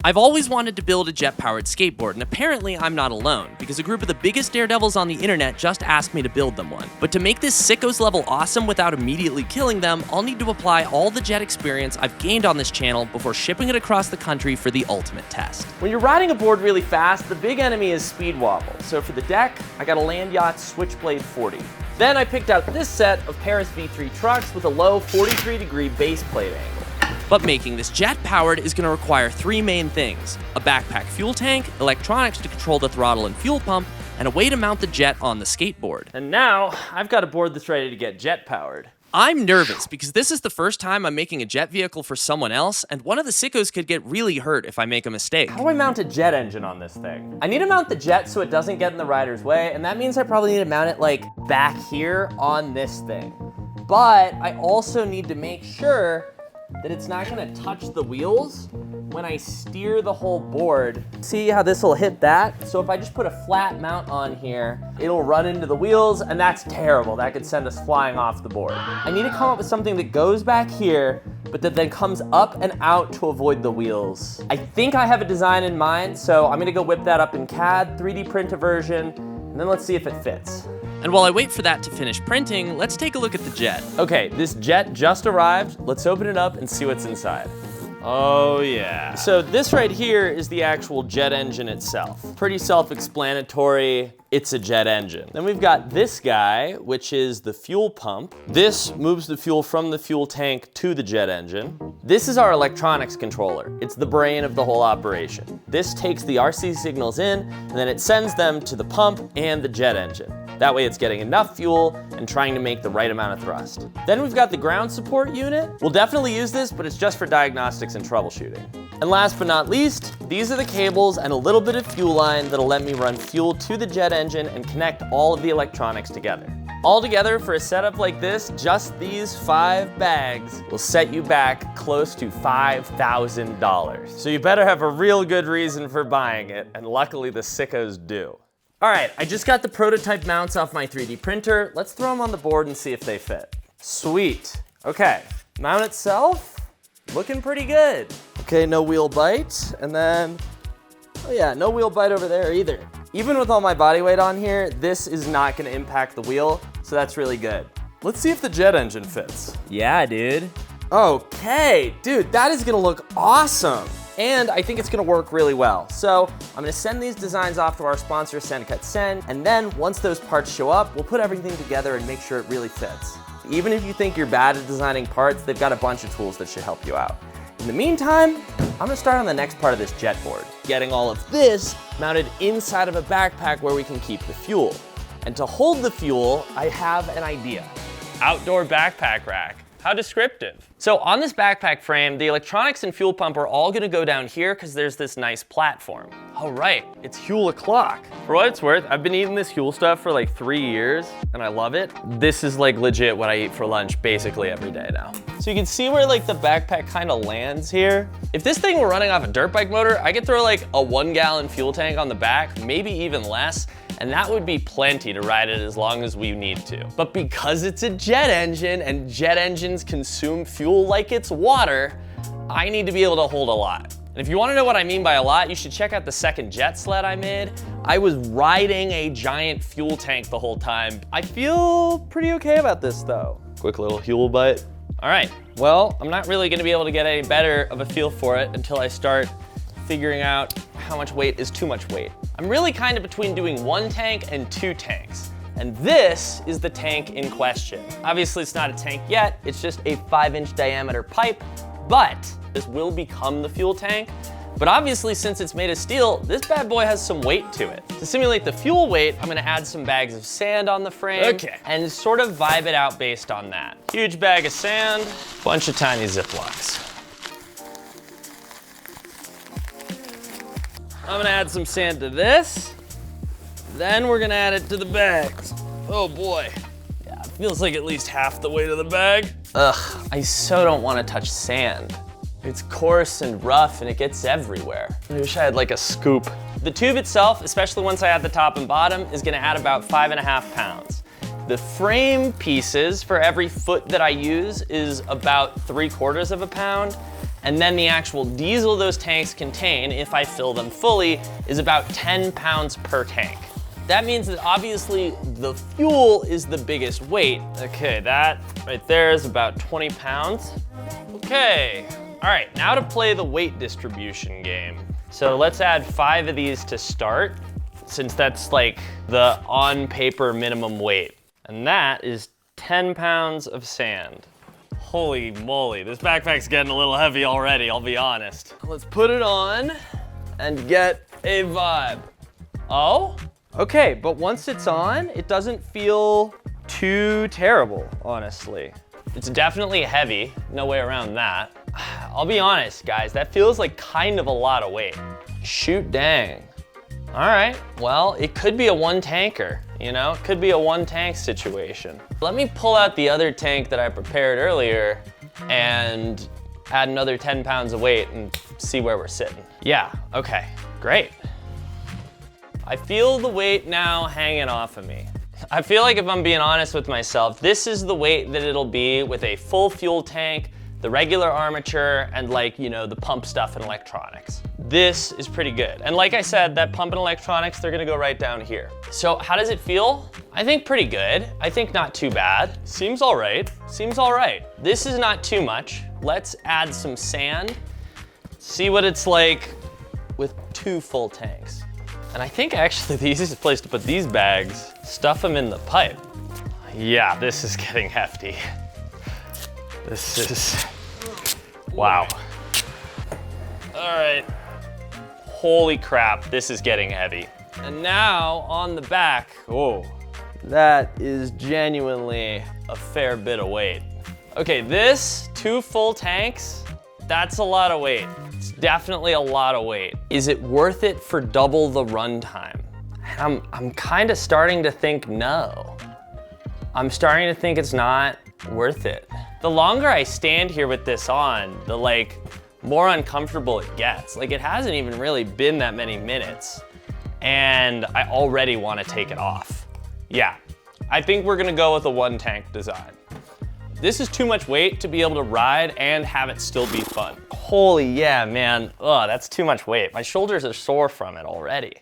I've always wanted to build a jet-powered skateboard, and apparently I'm not alone, because a group of the biggest daredevils on the internet just asked me to build them one. But to make this sickos level awesome without immediately killing them, I'll need to apply all the jet experience I've gained on this channel before shipping it across the country for the ultimate test. When you're riding a board really fast, the big enemy is speed wobble. So for the deck, I got a Land Yacht Switchblade 40. Then I picked out this set of Paris V3 trucks with a low 43-degree base plate angle. But making this jet-powered is going to require three main things: a backpack fuel tank, electronics to control the throttle and fuel pump, and a way to mount the jet on the skateboard. And now, I've got a board that's ready to get jet-powered. I'm nervous because this is the first time I'm making a jet vehicle for someone else, and one of the sickos could get really hurt if I make a mistake. How do I mount a jet engine on this thing? I need to mount the jet so it doesn't get in the rider's way, and that means I probably need to mount it like back here on this thing. But I also need to make sure that it's not gonna touch the wheels when I steer the whole board. See how this will hit that? So if I just put a flat mount on here, it'll run into the wheels, and that's terrible. That could send us flying off the board. I need to come up with something that goes back here, but that then comes up and out to avoid the wheels. I think I have a design in mind, so I'm gonna go whip that up in CAD, 3D print a version, and then let's see if it fits. And while I wait for that to finish printing, let's take a look at the jet. Okay, this jet just arrived. Let's open it up and see what's inside. Oh yeah. So this right here is the actual jet engine itself. Pretty self-explanatory. It's a jet engine. Then we've got this guy, which is the fuel pump. This moves the fuel from the fuel tank to the jet engine. This is our electronics controller. It's the brain of the whole operation. This takes the RC signals in, and then it sends them to the pump and the jet engine. That way it's getting enough fuel and trying to make the right amount of thrust. Then we've got the ground support unit. We'll definitely use this, but it's just for diagnostics and troubleshooting. And last but not least, these are the cables and a little bit of fuel line that'll let me run fuel to the jet engine and connect all of the electronics together. Altogether, for a setup like this, just these 5 bags will set you back close to $5,000. So you better have a real good reason for buying it, and luckily the sickos do. All right, I just got the prototype mounts off my 3D printer. Let's throw them on the board and see if they fit. Sweet. Okay, mount itself, looking pretty good. Okay, no wheel bite, and then, oh yeah, no wheel bite over there either. Even with all my body weight on here, this is not gonna impact the wheel, so that's really good. Let's see if the jet engine fits. Yeah, dude. Okay, dude, that is gonna look awesome. And I think it's gonna work really well. So I'm gonna send these designs off to our sponsor, SendCutSend, and then once those parts show up, we'll put everything together and make sure it really fits. Even if you think you're bad at designing parts, they've got a bunch of tools that should help you out. In the meantime, I'm gonna start on the next part of this jet board, getting all of this mounted inside of a backpack where we can keep the fuel. And to hold the fuel, I have an idea. Outdoor backpack rack. How descriptive. So on this backpack frame, the electronics and fuel pump are all gonna go down here because there's this nice platform. Oh right, it's Huel o'clock. For what it's worth, I've been eating this Huel stuff for like 3 years and I love it. This is like legit what I eat for lunch basically every day now. So you can see where like the backpack kind of lands here. If this thing were running off a dirt bike motor, I could throw like a 1-gallon fuel tank on the back, maybe even less, and that would be plenty to ride it as long as we need to. But because it's a jet engine and jet engines consume fuel like it's water, I need to be able to hold a lot. And if you wanna know what I mean by a lot, you should check out the second jet sled I made. I was riding a giant fuel tank the whole time. I feel pretty okay about this though. Quick little Huel bite. All right, well, I'm not really gonna be able to get any better of a feel for it until I start figuring out how much weight is too much weight. I'm really kind of between doing 1 tank and 2 tanks. And this is the tank in question. Obviously it's not a tank yet, it's just a 5-inch diameter pipe, but this will become the fuel tank. But obviously since it's made of steel, this bad boy has some weight to it. To simulate the fuel weight, I'm gonna add some bags of sand on the frame and sort of vibe it out based on that. Huge bag of sand, bunch of tiny Ziplocs. I'm gonna add some sand to this. Then we're gonna add it to the bags. Oh boy. Yeah, it feels like at least half the weight of the bag. Ugh, I so don't wanna touch sand. It's coarse and rough and it gets everywhere. I wish I had like a scoop. The tube itself, especially once I add the top and bottom, is gonna add about 5.5 pounds. The frame pieces for every foot that I use is about 3/4 of a pound. And then the actual diesel those tanks contain, if I fill them fully, is about 10 pounds per tank. That means that obviously the fuel is the biggest weight. Okay, that right there is about 20 pounds. Okay, all right, now to play the weight distribution game. So let's add 5 of these to start, since that's like the on paper minimum weight. And that is 10 pounds of sand. Holy moly, this backpack's getting a little heavy already, I'll be honest. Let's put it on and get a vibe. Oh, okay, but once it's on, it doesn't feel too terrible, honestly. It's definitely heavy, no way around that. I'll be honest, guys, that feels like kind of a lot of weight. Shoot dang. All right, well, it could be a one tanker, you know? It could be a one tank situation. Let me pull out the other tank that I prepared earlier and add another 10 pounds of weight and see where we're sitting. Yeah, okay, great. I feel the weight now hanging off of me. I feel like if I'm being honest with myself, this is the weight that it'll be with a full fuel tank, the regular armature, and like, you know, the pump stuff and electronics. This is pretty good. And like I said, that pump and electronics, they're gonna go right down here. So how does it feel? I think pretty good. I think not too bad. Seems all right, seems all right. This is not too much. Let's add some sand, see what it's like with 2 full tanks. And I think actually the easiest place to put these bags, stuff them in the pipe. Yeah, this is getting hefty. This is, wow. All right, holy crap, this is getting heavy. And now on the back, oh, that is genuinely a fair bit of weight. Okay, this 2 full tanks, that's a lot of weight. It's definitely a lot of weight. Is it worth it for double the runtime? I'm kind of starting to think no. I'm starting to think it's not worth it. The longer I stand here with this on, the like more uncomfortable it gets. Like it hasn't even really been that many minutes and I already want to take it off. Yeah, I think we're gonna go with a one tank design. This is too much weight to be able to ride and have it still be fun. Holy yeah, man. Ugh, that's too much weight. My shoulders are sore from it already.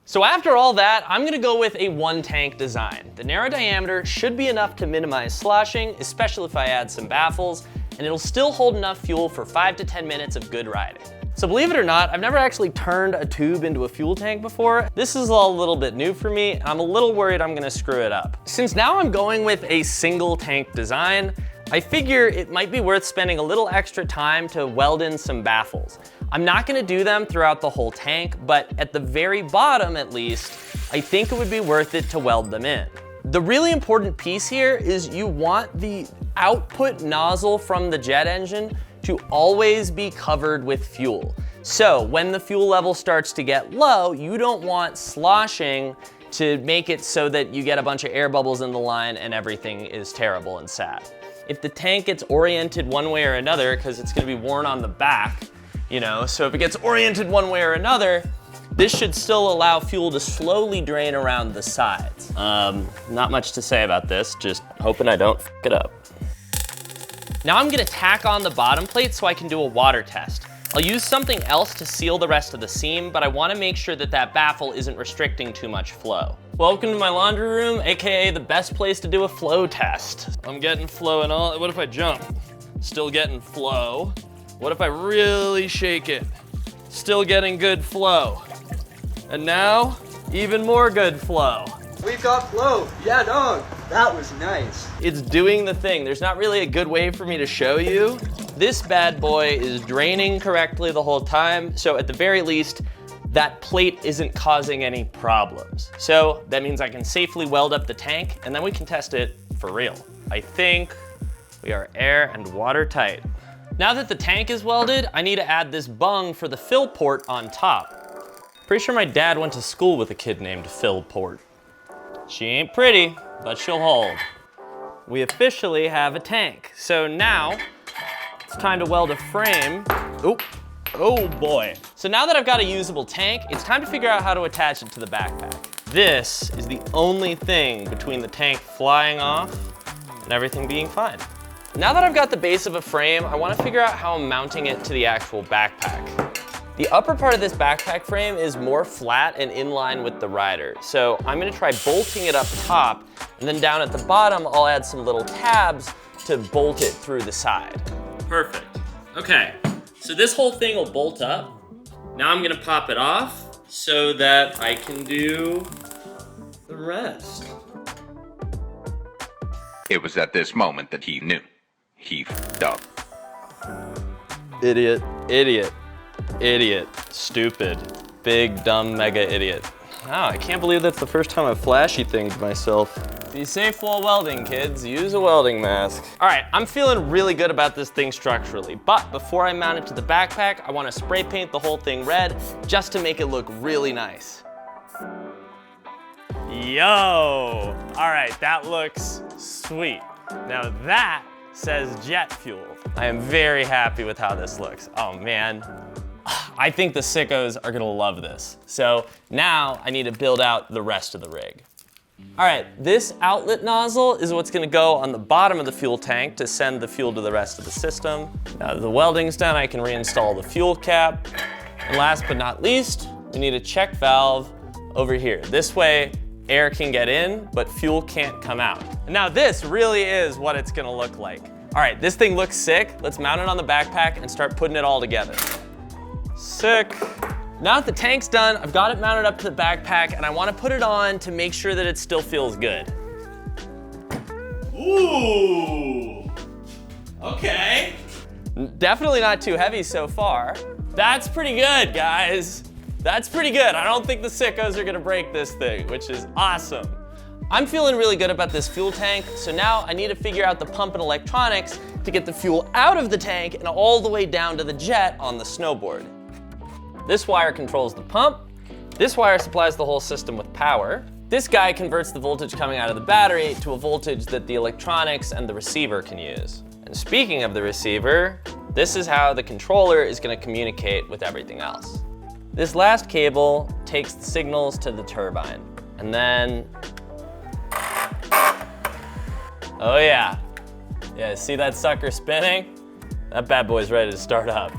So after all that, I'm gonna go with a one tank design. The narrow diameter should be enough to minimize sloshing, especially if I add some baffles, and it'll still hold enough fuel for 5 to 10 minutes of good riding. So believe it or not, I've never actually turned a tube into a fuel tank before. This is all a little bit new for me, and I'm a little worried I'm gonna screw it up. Since now I'm going with a single tank design, I figure it might be worth spending a little extra time to weld in some baffles. I'm not gonna do them throughout the whole tank, but at the very bottom at least, I think it would be worth it to weld them in. The really important piece here is you want the output nozzle from the jet engine to always be covered with fuel. So when the fuel level starts to get low, you don't want sloshing to make it so that you get a bunch of air bubbles in the line and everything is terrible and sad. If the tank gets oriented one way or another, because it's gonna be worn on the back, you know, so if it gets oriented one way or another, this should still allow fuel to slowly drain around the sides. Not much to say about this, just hoping I don't f it up. Now I'm gonna tack on the bottom plate so I can do a water test. I'll use something else to seal the rest of the seam, but I wanna make sure that that baffle isn't restricting too much flow. Welcome to my laundry room, AKA the best place to do a flow test. I'm getting flow and all. What if I jump? Still getting flow. What if I really shake it? Still getting good flow. And now, even more good flow. We've got flow. Yeah, dog. That was nice. It's doing the thing. There's not really a good way for me to show you. This bad boy is draining correctly the whole time, so at the very least, that plate isn't causing any problems. So that means I can safely weld up the tank, and then we can test it for real. I think we are air and water tight. Now that the tank is welded, I need to add this bung for the fill port on top. Pretty sure my dad went to school with a kid named Fill Port. She ain't pretty, but she'll hold. We officially have a tank. So now, it's time to weld a frame. Oh boy. So now that I've got a usable tank, it's time to figure out how to attach it to the backpack. This is the only thing between the tank flying off and everything being fine. Now that I've got the base of a frame, I want to figure out how I'm mounting it to the actual backpack. The upper part of this backpack frame is more flat and in line with the rider. So I'm gonna try bolting it up top, and then down at the bottom, I'll add some little tabs to bolt it through the side. Perfect. Okay, so this whole thing will bolt up. Now I'm gonna pop it off so that I can do the rest. It was at this moment that he knew. He f***ed up. Idiot, idiot, idiot, stupid, big, dumb, mega idiot. Wow, I can't believe that's the first time I've flashy thinged myself. Be safe while welding, kids. Use a welding mask. All right, I'm feeling really good about this thing structurally, but before I mount it to the backpack, I want to spray paint the whole thing red just to make it look really nice. Yo, all right, that looks sweet. Now that says jet fuel. I am very happy with how this looks. Oh man, I think the sickos are gonna love this. So now I need to build out the rest of the rig. All right, this outlet nozzle is what's gonna go on the bottom of the fuel tank to send the fuel to the rest of the system. Now that the welding's done, I can reinstall the fuel cap. And last but not least, we need a check valve over here. This way, air can get in, but fuel can't come out. And now this really is what it's gonna look like. All right, this thing looks sick. Let's mount it on the backpack and start putting it all together. Sick. Now that the tank's done, I've got it mounted up to the backpack and I wanna put it on to make sure that it still feels good. Ooh, okay. Definitely not too heavy so far. That's pretty good, guys. That's pretty good. I don't think the sickos are gonna break this thing, which is awesome. I'm feeling really good about this fuel tank, so now I need to figure out the pump and electronics to get the fuel out of the tank and all the way down to the jet on the snowboard. This wire controls the pump. This wire supplies the whole system with power. This guy converts the voltage coming out of the battery to a voltage that the electronics and the receiver can use. And speaking of the receiver, this is how the controller is gonna communicate with everything else. This last cable takes the signals to the turbine, and then, oh yeah. Yeah, see that sucker spinning? That bad boy's ready to start up.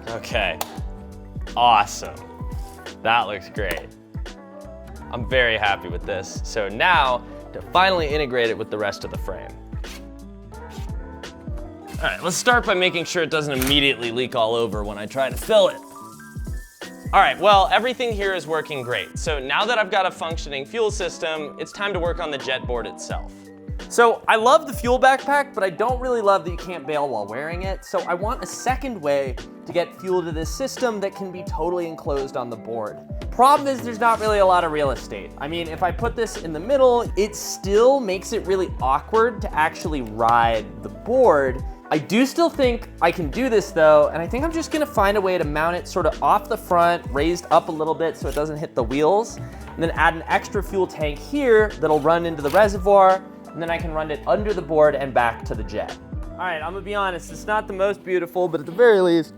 Okay, awesome. That looks great. I'm very happy with this. So now, to finally integrate it with the rest of the frame. All right, let's start by making sure it doesn't immediately leak all over when I try to fill it. All right, well, everything here is working great. So now that I've got a functioning fuel system, it's time to work on the jet board itself. So I love the fuel backpack, but I don't really love that you can't bail while wearing it. So I want a second way to get fuel to this system that can be totally enclosed on the board. Problem is there's not really a lot of real estate. I mean, if I put this in the middle, it still makes it really awkward to actually ride the board. I do still think I can do this though, and I think I'm just gonna find a way to mount it sort of off the front, raised up a little bit so it doesn't hit the wheels, and then add an extra fuel tank here that'll run into the reservoir, and then I can run it under the board and back to the jet. All right, I'm gonna be honest, it's not the most beautiful, but at the very least,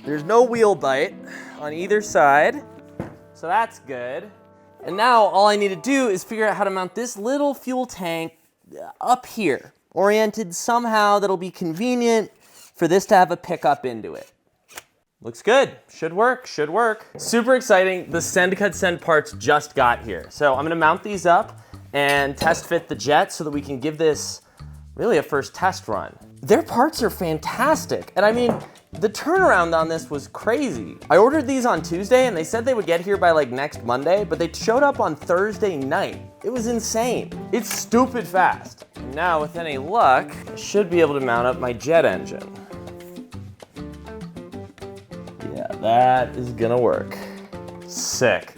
there's no wheel bite on either side, so that's good. And now all I need to do is figure out how to mount this little fuel tank up here, oriented somehow that'll be convenient for this to have a pickup into it. Looks good, should work, should work. Super exciting, the Send Cut Send parts just got here. So I'm gonna mount these up and test fit the jet so that we can give this really a first test run. Their parts are fantastic, and I mean, the turnaround on this was crazy. I ordered these on Tuesday and they said they would get here by like next Monday, but they showed up on Thursday night. It was insane. It's stupid fast. Now, with any luck, I should be able to mount up my jet engine. Yeah, that is gonna work. Sick.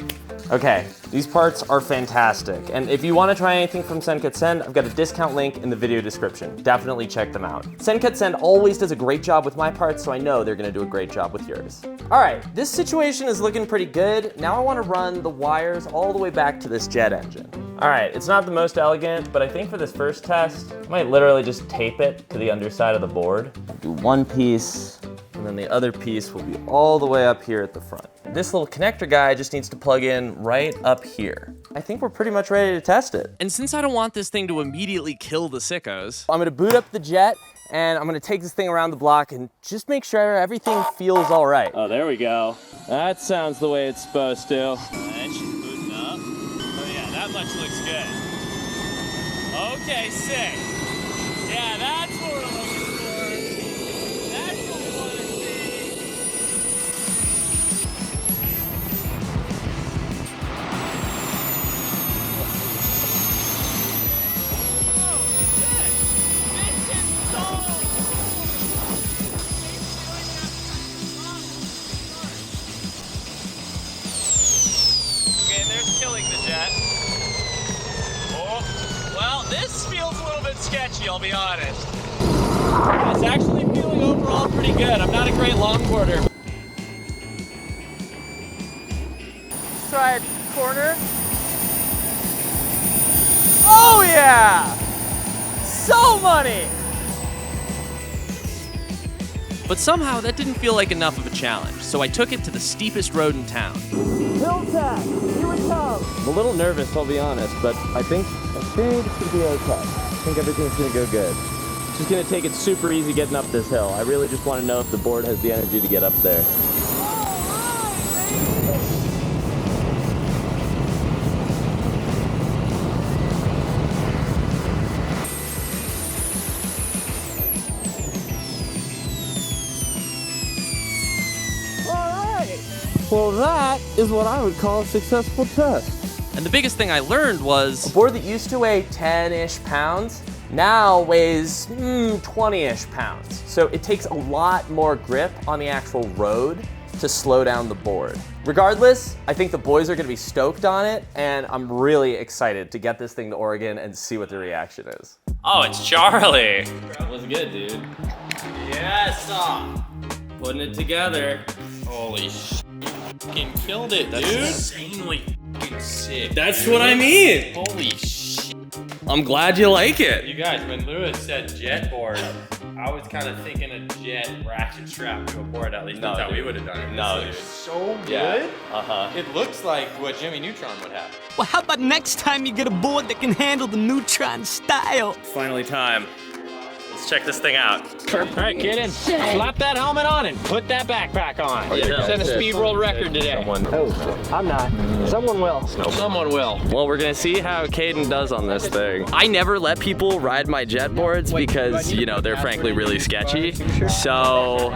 Okay, these parts are fantastic. And if you wanna try anything from Send Cut Send, I've got a discount link in the video description. Definitely check them out. Send Cut Send always does a great job with my parts, so I know they're gonna do a great job with yours. All right, this situation is looking pretty good. Now I wanna run the wires all the way back to this jet engine. All right, it's not the most elegant, but I think for this first test, I might literally just tape it to the underside of the board. Do one piece, and then the other piece will be all the way up here at the front. This little connector guy just needs to plug in right up here. I think we're pretty much ready to test it. And since I don't want this thing to immediately kill the sickos, I'm gonna boot up the jet and I'm gonna take this thing around the block and just make sure everything feels all right. Oh, there we go. That sounds the way it's supposed to. And she's booting up. Oh yeah, that much looks good. Okay, sick. Yeah, that's what we're looking for. That's what we want to see. Oh, shit. This is so Okay, there's killing the jet. Oh, well, this feels a little bit sketchy, I'll be honest. It's actually feeling overall pretty good. I'm not a great longboarder. Try a corner. Oh yeah! So money! But somehow that didn't feel like enough of a challenge, so I took it to the steepest road in town. Hill tap, here we come. I'm a little nervous, I'll be honest, but I think it's gonna be okay. I think everything's gonna go good. Just gonna take it super easy getting up this hill. I really just want to know if the board has the energy to get up there. Well, that is what I would call a successful test. And the biggest thing I learned was a board that used to weigh 10-ish pounds now weighs 20-ish pounds. So it takes a lot more grip on the actual road to slow down the board. Regardless, I think the boys are gonna be stoked on it, and I'm really excited to get this thing to Oregon and see what the reaction is. Oh, it's Charlie. That was good, dude. Yes, Putting it together. holy sh**. Fucking killed it, dude. Insanely fucking sick. That's what I mean. Holy shit. I'm glad you like it. You guys, when Lewis said jet board, I was kind of thinking a jet ratchet strap to a board. At least that's how we would have done it. No, This looks so good. It looks like what Jimmy Neutron would have. Well, how about next time you get a board that can handle the Neutron style? Finally time. Let's check this thing out. All right, get in. Slap that helmet on and put that backpack on. Set a speed world record today. I'm not. Someone will. Someone will. Well, we're gonna see how Caden does on this thing. I never let people ride my jet boards because, you know, they're frankly really sketchy. So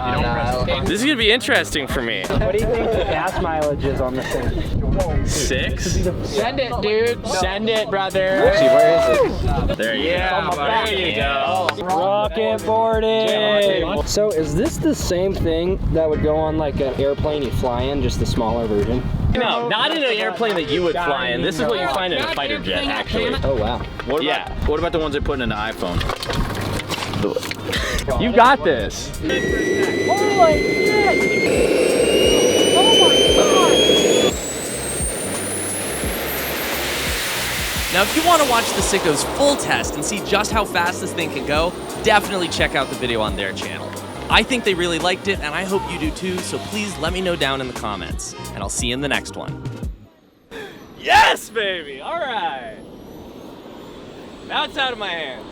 This is gonna be interesting for me. What do you think the gas mileage is on this thing? 6? Send it, dude. Send it, brother. Actually, where is it? There you go. There you go. Rocket boarding! So is this the same thing that would go on like an airplane you fly in, just the smaller version? No, not in an airplane that you would fly in. This is what you find in a fighter jet, actually. Oh wow. What about the ones they put in an iPhone? You got this. Holy shit! Oh my god! now if you want to watch the Sickos full test and see just how fast this thing can go, definitely check out the video on their channel. I think they really liked it, and I hope you do too, so please let me know down in the comments, and I'll see you in the next one. Yes, baby. All right. Now it's out of my hand.